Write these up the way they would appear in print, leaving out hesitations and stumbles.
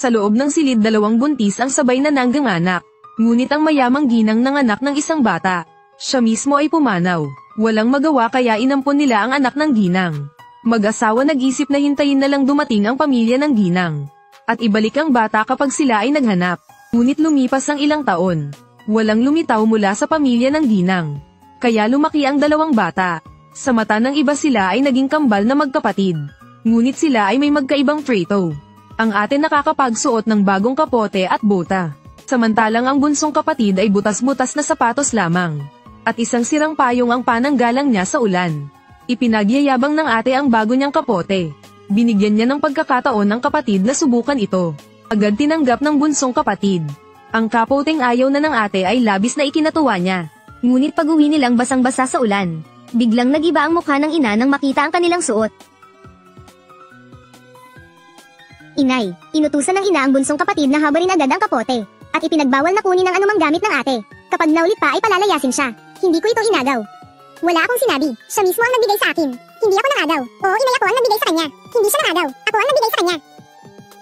Sa loob ng silid 2 buntis ang sabay na nangganganak. Ngunit ang mayamang ginang nanganak ng isang bata. Siya mismo ay pumanaw. Walang magawa kaya inampon nila ang anak ng ginang. Mag-asawa nag-isip na hintayin na lang dumating ang pamilya ng ginang. At ibalik ang bata kapag sila ay naghanap. Ngunit lumipas ang ilang taon. Walang lumitaw mula sa pamilya ng ginang. Kaya lumaki ang 2 bata. Sa mata ng iba sila ay naging kambal na magkapatid. Ngunit sila ay may magkaibang traito. Ang ate nakakapagsuot ng bagong kapote at bota. Samantalang ang bunsong kapatid ay butas-butas na sapatos lamang. At isang sirang payong ang pananggalang niya sa ulan. Ipinagyayabang ng ate ang bago niyang kapote. Binigyan niya ng pagkakataon ng kapatid na subukan ito. Agad tinanggap ng bunsong kapatid. Ang kapoteng ayaw na ng ate ay labis na ikinatuwa niya. Ngunit pag-uwi nilang basang-basa sa ulan, biglang nagiba ang mukha ng ina nang makita ang kanilang suot. Inay, inutusan ng ina ang bunsong kapatid na habarin agad ang kapote. At ipinagbawal na kunin ang anumang gamit ng ate. Kapag naulit pa ay palalayasin siya. Hindi ko ito inagaw. Wala akong sinabi. Siya mismo ang nagbigay sa akin. Hindi ako nangagaw. Oo, inay ako ang nagbigay sa kanya. Hindi siya nangagaw. Ako ang nagbigay sa kanya.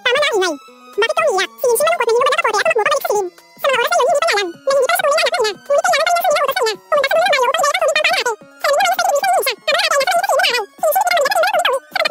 Tama na, inay. Bakit ka umiyak? Si Yinsi malungkot na hinubad ang kapote at magmukha balik sa silid. Sa mga oras na yun, hindi pa alam na hindi pa nasa kunin ang anak niya. Ngunit kailangan pa niya sumilaw sa kanya. Pumunta sa dulo ng bayo upang ilaya ang tubig para ate. Sa kanila naman sa ibig ng Yinsa. Tama na, ate, nasa hindi pa silid ng araw. Si Yinsi naman dapat hindi dapat lumitaw.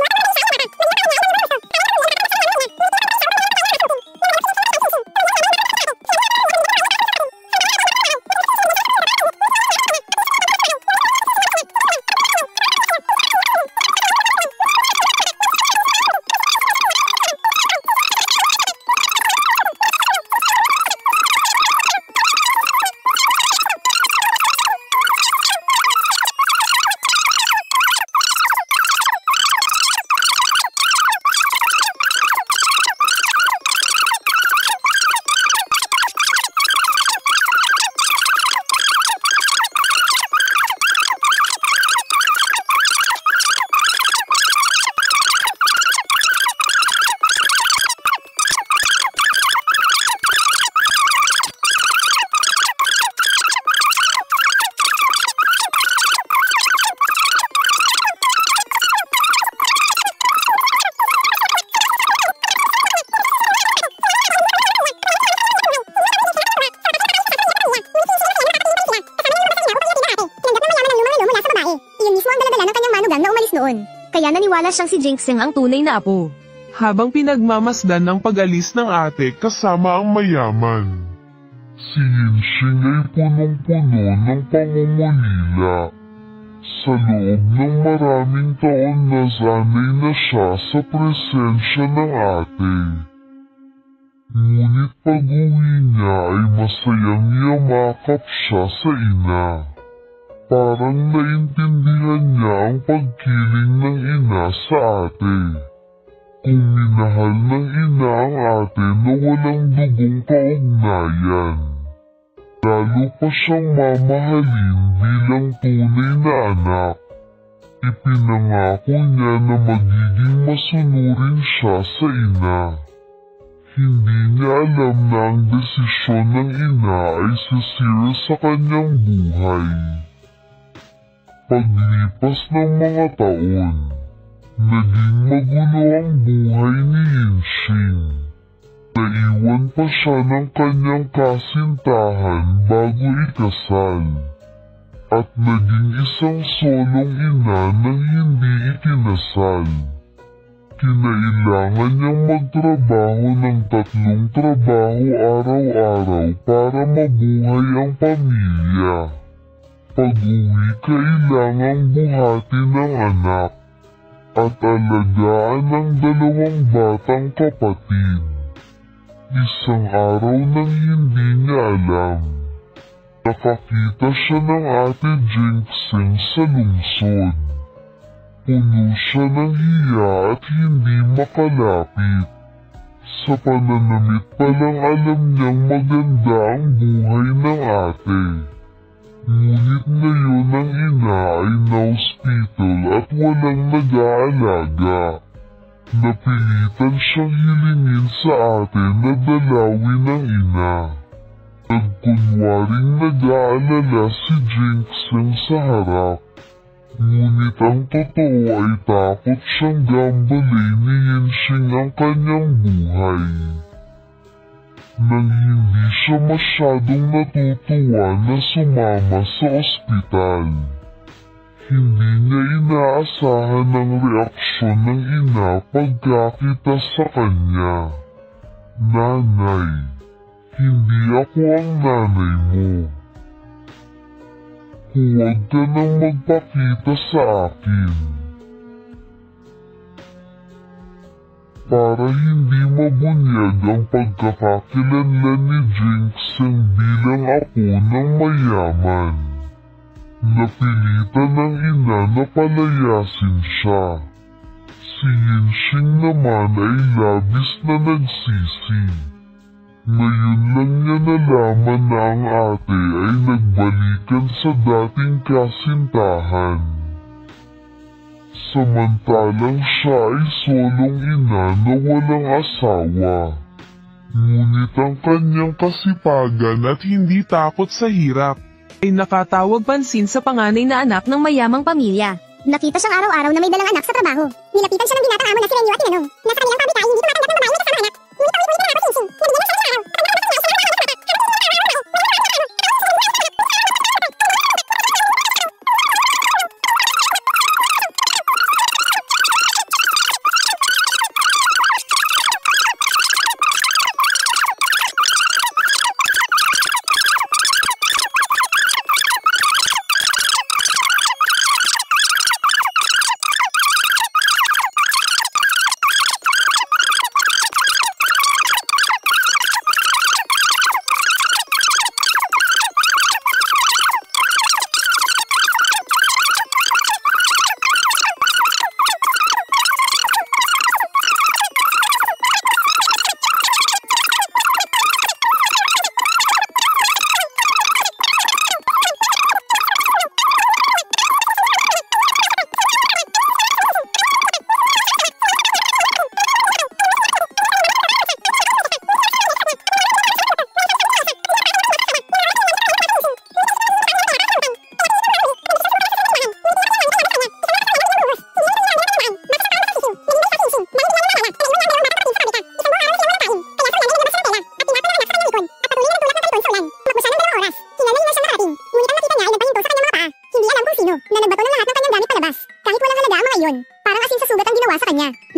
Kaya naniwala siyang si Jinxing ang tunay na apo. Habang pinagmamasdan ang pag-alis ng ate kasama ang mayaman. Si Yinxing ay punong-puno ng pangungulila. Sa loob ng maraming taon na sanay na siya sa presensya ng ate. Ngunit pag-uwi niya ay masayang yamakap siya sa ina. Parang naintindihan niya ang pagkiling ng ina sa ate. Kung minahal ng ina ang ate na walang dugong kaugnayan. Lalo pa siyang mamahalin bilang tunay na anak. Ipinangako niya na magiging masunurin siya sa ina. Hindi niya alam na ang desisyon ng ina ay sisira sa kanyang buhay. Paglipas ng mga taon, naging magulo ang buhay ni Yinxing. Naiwan pa siya ng kanyang kasintahan bago ikasal. At naging isang solong ina nang hindi ikinasal. Kinailangan niyang magtrabaho ng 3 trabaho araw-araw para mabuhay ang pamilya. Pag-uwi kailangang buhati ng anak at alagaan ng 2 batang kapatid. Isang araw nang hindi niya alam, nakakita siya ng ate Jinxing sa lungsod. Puno siya ng hiya at hindi makalapit. Sa pananamit pa lang alam niyang maganda ang buhay ng ate. Ngunit ngayon ang ina ay na-hospital at walang nag-aalaga. Napilitan siyang hilingin sa ate na dalawin ng ina. Nagkunwaring nag-aalala si Jinxing sa harap. Ngunit ang totoo ay takot siyang gambalain ni Yinxing ang kanyang buhay. nang hindi siya masyadong natutuwa na sumama sa ospital. Hindi niya inaasahan ang reaksyon ng ina pagkakita sa kanya. Nanay, hindi ako ang nanay mo. Huwag ka nang magpakita sa akin. Para hindi mabunyag ang pagkakakilanlan ni Jinxing bilang apo ng mayaman. Napilitan ng ina na palayasin siya. Si Yinxing naman ay labis na nagsisi. Ngayon lang niya nalaman na ang ate ay nagbalikan sa dating kasintahan. Samantalang siya ay solong ina na walang asawa. Ngunit ang kanyang kasipagan at hindi takot sa hirap Ay nakatawag pansin sa panganay na anak ng mayamang pamilya. Nakita siyang araw-araw na may dalang anak sa trabaho. Nilapitan siya ng binatang amo na si Renyo at tinanong. Nasa kanilang pabrika ay hindi tumatanggap ng babae na kasama anak. Ngunit paulit-ulit na napag-ising. Nabigyan na siya ng araw.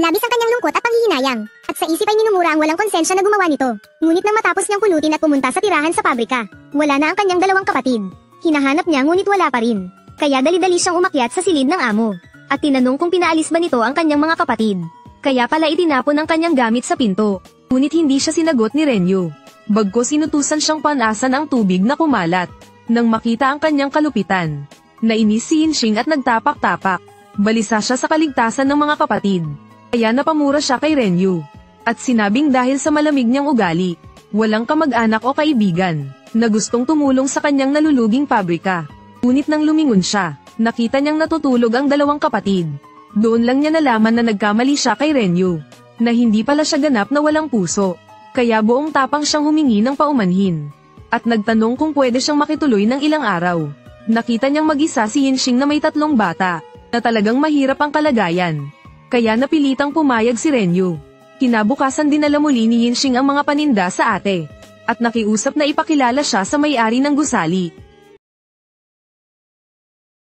Labis ang kanyang lungkot at panghihinayang, at sa isip ay minumura ang walang konsensya na gumawa nito. Ngunit nang matapos niyang pulutin at pumunta sa tirahan sa pabrika, wala na ang kanyang dalawang kapatid. Hinahanap niya ngunit wala pa rin. Kaya dali-dali siyang umakyat sa silid ng amo, at tinanong kung pinaalis ba nito ang kanyang mga kapatid. Kaya pala itinapon ang kanyang gamit sa pinto, ngunit hindi siya sinagot ni Renyo. Bagkus inutusan siyang panasan ang tubig na kumalat. Nang makita ang kanyang kalupitan, nainis si Yinxing at nagtapak-tapak. Balisa siya sa kaligtasan ng mga kapatid. Kaya napamura siya kay Renyo. At sinabing dahil sa malamig niyang ugali, walang kamag-anak o kaibigan, na gustong tumulong sa kanyang naluluging pabrika. Ngunit nang lumingon siya, nakita niyang natutulog ang dalawang kapatid. Doon lang niya nalaman na nagkamali siya kay Renyo, na hindi pala siya ganap na walang puso. Kaya buong tapang siyang humingi ng paumanhin. At nagtanong kung pwede siyang makituloy ng ilang araw. Nakita niyang mag-isa si Yinxing na may 3 bata, na talagang mahirap ang kalagayan. Kaya napilitang pumayag si Renyo. Kinabukasan dinala muli ni Yinxing ang mga paninda sa ate, at nakiusap na ipakilala siya sa may-ari ng gusali.